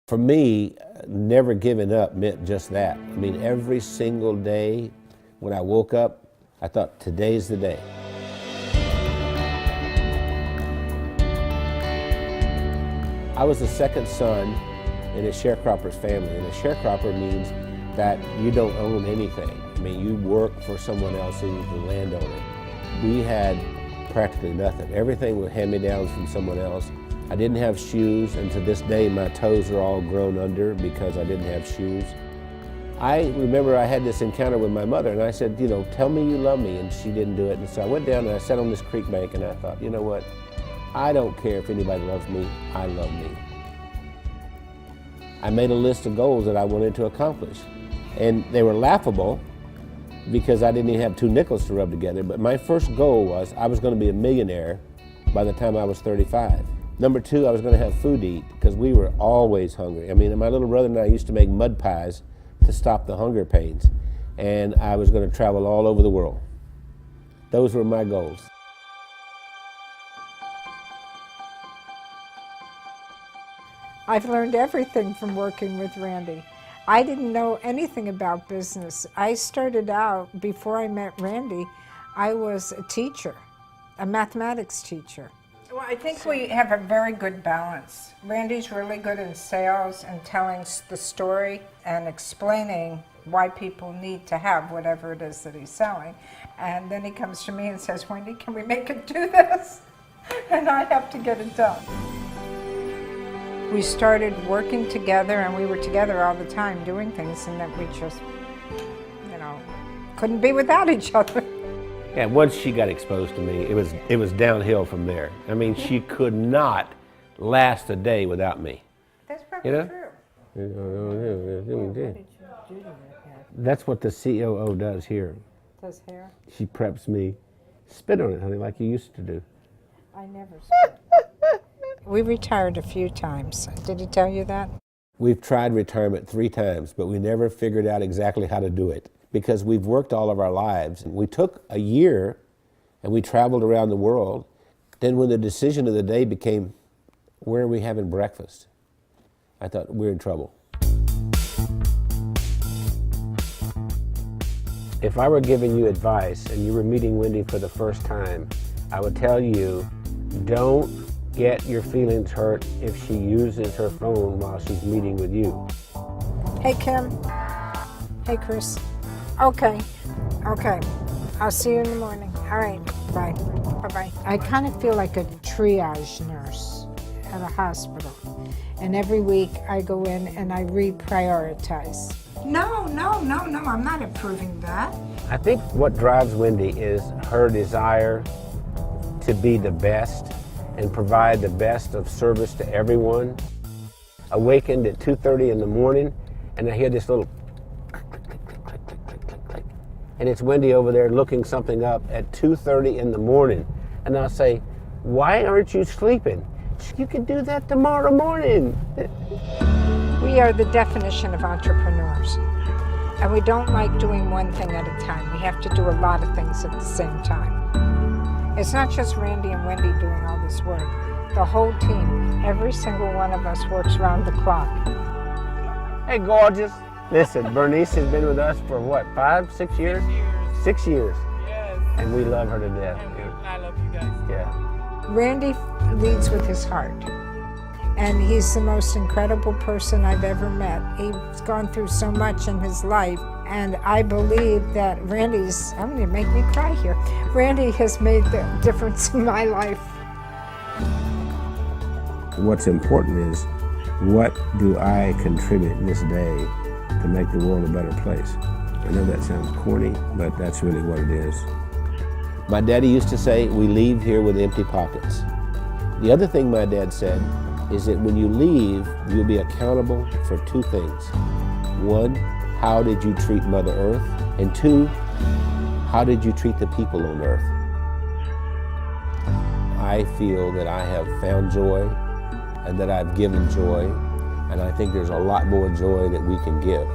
For me, never giving up meant just that. I mean, every single day when I woke up, I thought, today's the day. I was the second son in a sharecropper's family, and a sharecropper means that you don't own anything. I mean, you work for someone else who's the landowner. We had practically nothing. Everything was hand-me-downs from someone else. I didn't have shoes, and to this day my toes are all grown under because I didn't have shoes. I remember I had this encounter with my mother, and I said, you know, tell me you love me, and she didn't do it. And so I went down and I sat on this creek bank and I thought, you know what, I don't care if anybody loves me, I love me. I made a list of goals that I wanted to accomplish, and they were laughable because I didn't even have 2 nickels to rub together, but my first goal was I was going to be a millionaire by the time I was 35. Number 2, I was going to have food to eat because we were always hungry. I mean, my little brother and I used to make mud pies to stop the hunger pains, and I was going to travel all over the world. Those were my goals. I've learned everything from working with Randy. I didn't know anything about business. I started out, before I met Randy, I was a teacher, a mathematics teacher. Well, I think we have a very good balance. Randy's really good in sales and telling the story and explaining why people need to have whatever it is that he's selling. And then he comes to me and says, Wendy, can we make it do this? And I have to get it done. We started working together, and we were together all the time doing things, and that we just, you know, couldn't be without each other. And once she got exposed to me, it was downhill from there. I mean, she could not last a day without me. That's probably true. That's what the COO does here. Does hair? She preps me. Spit on it, honey, like you used to do. I never spit. We retired a few times. Did he tell you that? We've tried retirement 3 times, but we never figured out exactly how to do it because we've worked all of our lives. We took a year and we traveled around the world. Then when the decision of the day became, where are we having breakfast? I thought, we're in trouble. If I were giving you advice and you were meeting Wendy for the first time, I would tell you, don't get your feelings hurt if she uses her phone while she's meeting with you. Hey, Kim. Hey, Chris. Okay. I'll see you in the morning. All right. Bye. Bye-bye. I kind of feel like a triage nurse at a hospital. And every week I go in and I reprioritize. No, I'm not approving that. I think what drives Wendy is her desire to be the best and provide the best of service to everyone. Awakened at 2:30 in the morning, and I hear this little click, click, click, click, click, click, click, click. And it's Wendy over there looking something up at 2:30 in the morning. And I'll say, why aren't you sleeping? You can do that tomorrow morning. We are the definition of entrepreneurs. And we don't like doing one thing at a time. We have to do a lot of things at the same time. It's not just Randy and Wendy doing all this work. The whole team, every single one of us works round the clock. Hey, gorgeous. Listen, Bernice has been with us for what, 5, 6 years? 6 years. Yes. And we love her to death. I love you guys. Yeah. Randy leads with his heart. And he's the most incredible person I've ever met. He's gone through so much in his life. And I believe that Randy's, I'm gonna make me cry here. Randy has made the difference in my life. What's important is, what do I contribute in this day to make the world a better place? I know that sounds corny, but that's really what it is. My daddy used to say, we leave here with empty pockets. The other thing my dad said is that when you leave, you'll be accountable for 2 things. 1, how did you treat Mother Earth? And 2, how did you treat the people on Earth? I feel that I have found joy and that I've given joy, and I think there's a lot more joy that we can give.